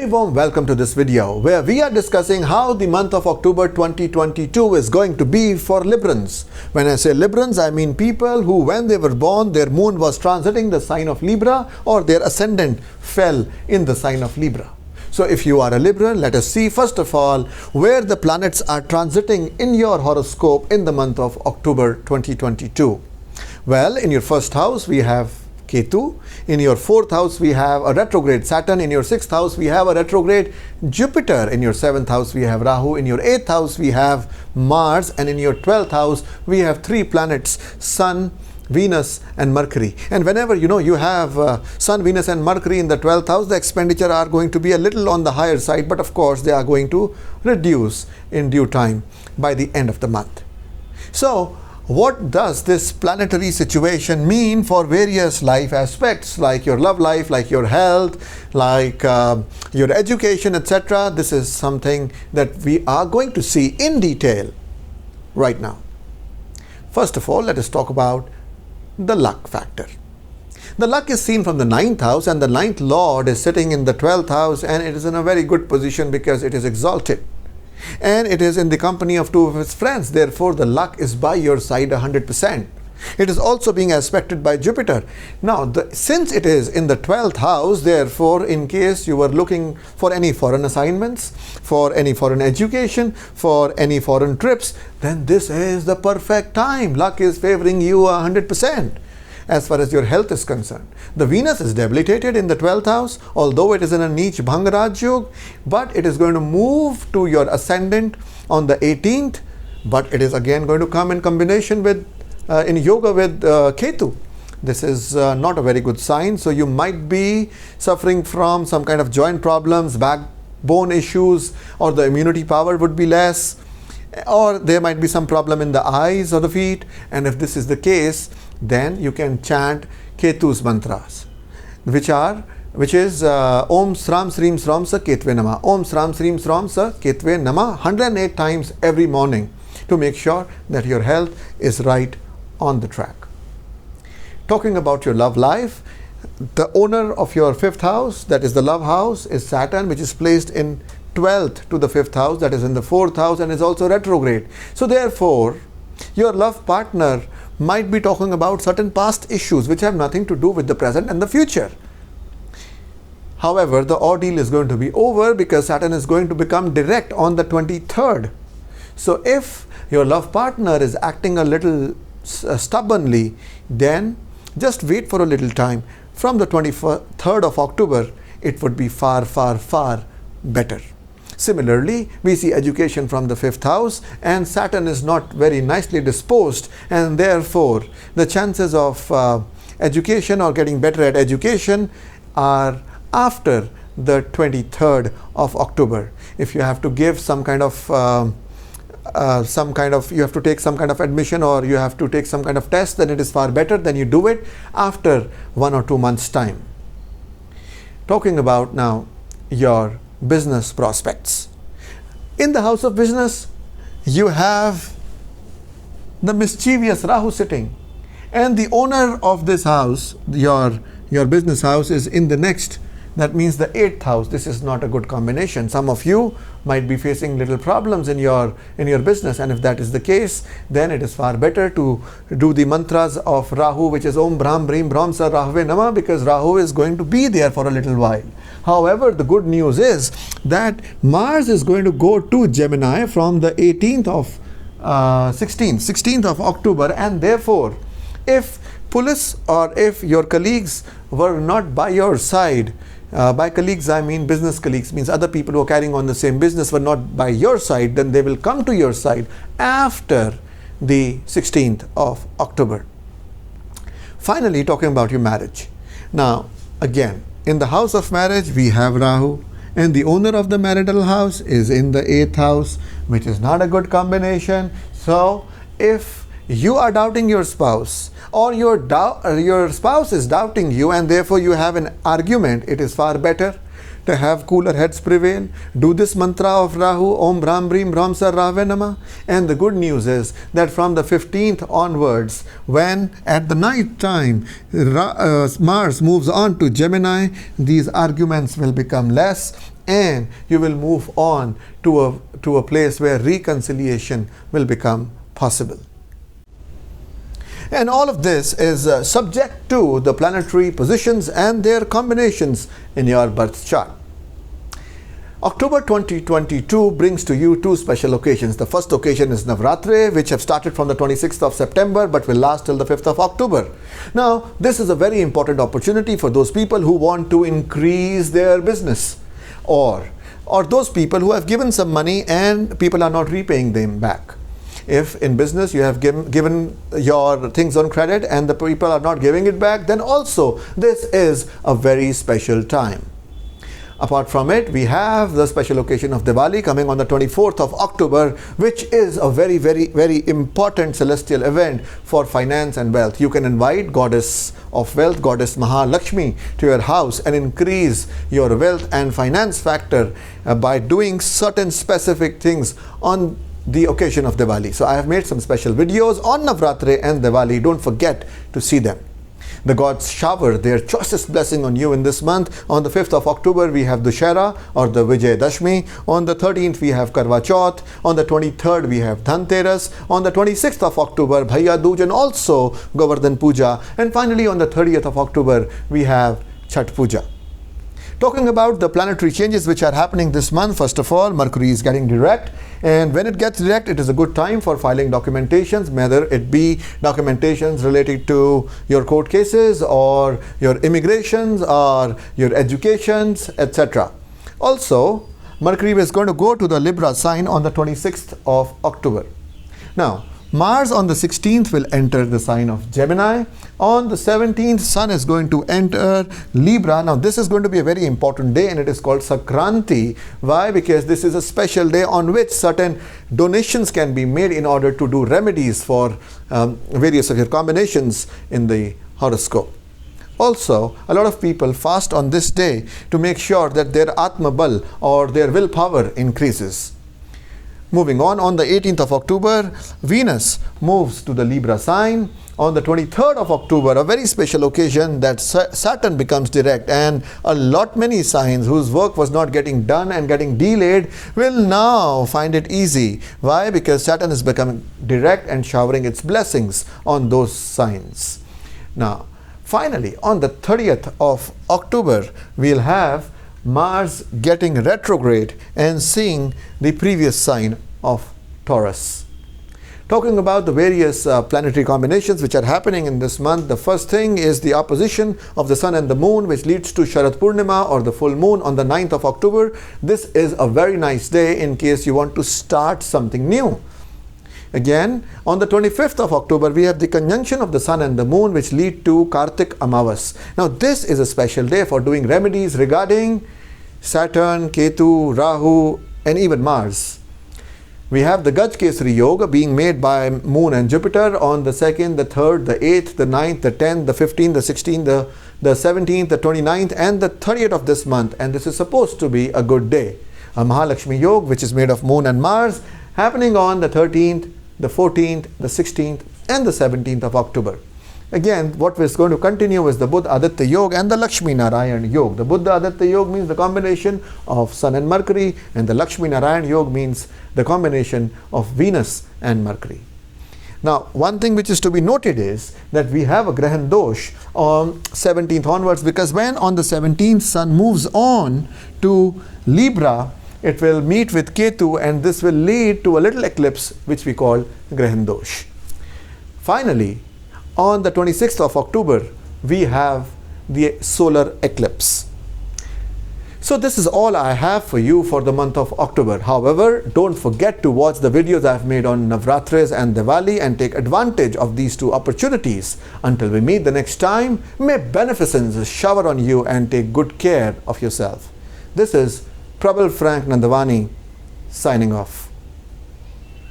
very warm welcome to this video where we are discussing how the month of October 2022 is going to be for Librans. When I say Librans, I mean people who when they were born their moon was transiting the sign of Libra or their ascendant fell in the sign of Libra. So if you are a Libran, let us see first of all where the planets are transiting in your horoscope in the month of October 2022. Well, in your first house we have Ketu. In your fourth house we have a retrograde Saturn. In your sixth house we have a retrograde Jupiter. In your seventh house we have Rahu. In your eighth house we have Mars. And in your 12th house we have three planets, Sun, Venus and Mercury. And whenever you have Sun, Venus and Mercury in the 12th house, the expenditure are going to be a little on the higher side, but of course they are going to reduce in due time by the end of the month. So what does this planetary situation mean for various life aspects like your love life, like your health, like your education, etc.? This is something that we are going to see in detail right now. First of all, let us talk about the luck factor. The luck is seen from the 9th house, and the 9th lord is sitting in the 12th house, and it is in a very good position because it is exalted. And it is in the company of two of its friends. Therefore, the luck is by your side 100%. It is also being aspected by Jupiter. Now, since it is in the 12th house, therefore, in case you were looking for any foreign assignments, for any foreign education, for any foreign trips, then this is the perfect time. Luck is favoring you 100%. As far as your health is concerned, the Venus is debilitated in the 12th house, although it is in a niche Bhangaraj Yog, but it is going to move to your ascendant on the 18th, but it is again going to come in combination with in yoga with Ketu. This is not a very good sign, so you might be suffering from some kind of joint problems, backbone issues, or the immunity power would be less, or there might be some problem in the eyes or the feet. And if this is the case, then you can chant Ketu's mantras, which is Om Sram Srim Sram Sa Ketve Nama, Om Sram Srim Sram Sa Ketve Nama 108 times every morning to make sure that your health is right on the track. Talking about your love life, the owner of your 5th house, that is the love house, is Saturn, which is placed in 12th to the 5th house, that is in the 4th house, and is also retrograde. So therefore, your love partner might be talking about certain past issues which have nothing to do with the present and the future. However, the ordeal is going to be over because Saturn is going to become direct on the 23rd. So if your love partner is acting a little stubbornly, then just wait for a little time. From the 23rd of October, it would be far, far, far better. Similarly, we see education from the 5th house, and Saturn is not very nicely disposed, and therefore the chances of education or getting better at education are after the 23rd of October. If you have to give some kind of you have to take some kind of admission, or you have to take some kind of test, then it is far better than you do it after 1 or 2 months time. Talking about now your business prospects. In the house of business, you have the mischievous Rahu sitting, and the owner of this house, your business house, is in the next. That means the 8th house. This is not a good combination. Some of you might be facing little problems in your business, and if that is the case, then it is far better to do the mantras of Rahu, which is Om Brahm Brim Brahm Sa Rahve Nama, because Rahu is going to be there for a little while. However, the good news is that Mars is going to go to Gemini from the 18th of 16th of October, and therefore, if police or if your colleagues were not by your side, by colleagues I mean business colleagues, means other people who are carrying on the same business were not by your side, then they will come to your side after the 16th of October. Finally, talking about your marriage. Now, again, in the house of marriage, we have Rahu, and the owner of the marital house is in the 8th house, which is not a good combination. So, if you are doubting your spouse, or your spouse is doubting you, and therefore you have an argument, it is far better to have cooler heads prevail. Do this mantra of Rahu, Om Brahm Brim Brahm Sa Rahve Nama. And the good news is that from the 15th onwards, when at the night time Mars moves on to Gemini, these arguments will become less, and you will move on to a place where reconciliation will become possible. And all of this is subject to the planetary positions and their combinations in your birth chart. October 2022 brings to you two special occasions. The first occasion is Navratri, which have started from the 26th of September but will last till the 5th of October. Now, this is a very important opportunity for those people who want to increase their business, or those people who have given some money and people are not repaying them back. If in business you have given your things on credit and the people are not giving it back, then also this is a very special time. Apart from it, we have the special occasion of Diwali coming on the 24th of October, which is a very, very, very important celestial event for finance and wealth. You can invite Goddess of Wealth, Goddess Mahalakshmi, to your house and increase your wealth and finance factor by doing certain specific things on the occasion of Diwali. So I have made some special videos on Navratri and Diwali. Don't forget to see them. The gods shower their choicest blessing on you in this month. On the 5th of October, we have Dussehra or the Vijay Dashmi. On the 13th, we have Karwa Chauth. On the 23rd, we have Dhanteras. On the 26th of October, Bhaiya Dooj and also Govardhan Puja. And finally, on the 30th of October, we have Chhat Puja. Talking about the planetary changes which are happening this month, first of all, Mercury is getting direct, and when it gets direct, it is a good time for filing documentations, whether it be documentations related to your court cases or your immigrations or your educations, etc. Also, Mercury is going to go to the Libra sign on the 26th of October. Now, Mars on the 16th will enter the sign of Gemini. On the 17th, Sun is going to enter Libra. Now, this is going to be a very important day and it is called Sankranti. Why? Because this is a special day on which certain donations can be made in order to do remedies for various of your combinations in the horoscope. Also, a lot of people fast on this day to make sure that their Atma Bal or their willpower increases. Moving on the 18th of October, Venus moves to the Libra sign. On the 23rd of October, a very special occasion that Saturn becomes direct, and many signs whose work was not getting done and getting delayed will now find it easy. Why? Because Saturn is becoming direct and showering its blessings on those signs. Now, finally, on the 30th of October, we'll have Mars getting retrograde and seeing the previous sign of Taurus. Talking about the various planetary combinations which are happening in this month, the first thing is the opposition of the Sun and the Moon, which leads to Sharat Purnima or the full moon on the 9th of October. This is a very nice day in case you want to start something new. Again, on the 25th of October, we have the conjunction of the Sun and the Moon, which lead to Kartik Amavas. Now, this is a special day for doing remedies regarding Saturn, Ketu, Rahu, and even Mars. We have the Gaj Kesari Yoga being made by Moon and Jupiter on the 2nd, the 3rd, the 8th, the 9th, the 10th, the 15th, the 16th, the 17th, the 29th, and the 30th of this month. And this is supposed to be a good day. A Mahalakshmi Yoga, which is made of Moon and Mars, happening on the 13th, the 14th, the 16th, and the 17th of October. Again, what is going to continue is the Buddha Aditya Yoga and the Lakshmi Narayan Yoga. The Buddha Aditya Yoga means the combination of Sun and Mercury, and the Lakshmi Narayan Yoga means the combination of Venus and Mercury. Now, one thing which is to be noted is that we have a Grahan Dosh on 17th onwards, because when on the 17th Sun moves on to Libra, it will meet with Ketu, and this will lead to a little eclipse which we call Grahan Dosh. Finally, on the 26th of October, we have the solar eclipse. So this is all I have for you for the month of October. However, don't forget to watch the videos I've made on Navratris and Diwali and take advantage of these two opportunities. Until we meet the next time, may beneficence shower on you and take good care of yourself. This is Prabal Frank Nandwani signing off.